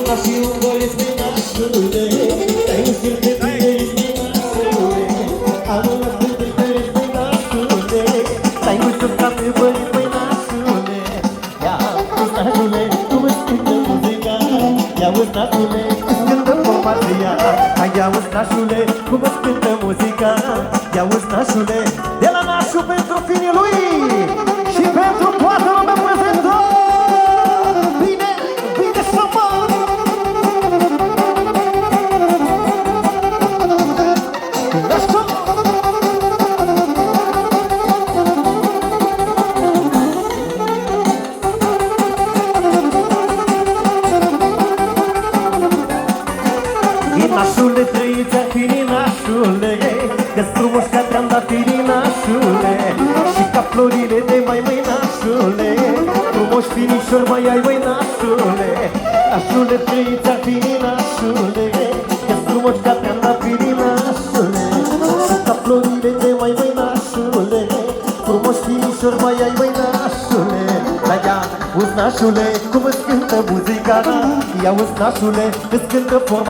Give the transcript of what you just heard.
una și un gol este nașule. Te-ai înșirt de tine, este nașule. Am una stâlpită, este nașule. Te-ai înșurcat pe băi, băi nașule. Ia uzi nașule, cum îți cântă muzica. Ia uzi nașule, îți cântă formația. Hai ia uzi nașule, cum îți cântă muzica. Ia uzi nașule, de la nașul pentru finii lui și pentru toată lumea prezentă. Bine, bine să mă! Nașule, trăiți-a finii nașule, că-s frumos ca te-am dat finii nașule. Și ca florile de mai măi nașule, frumos finișor mai ai măi nașule. Nașule, trăiți-a finii nașule, că-s frumos ca te-am dat finii nașule. Și ca florile de mai măi nașule, frumos finișor mai ai măi nașule. Dar ia, uzi nașule, cum îți cântă muzica. Ia uzi nașule, îți cântă forma.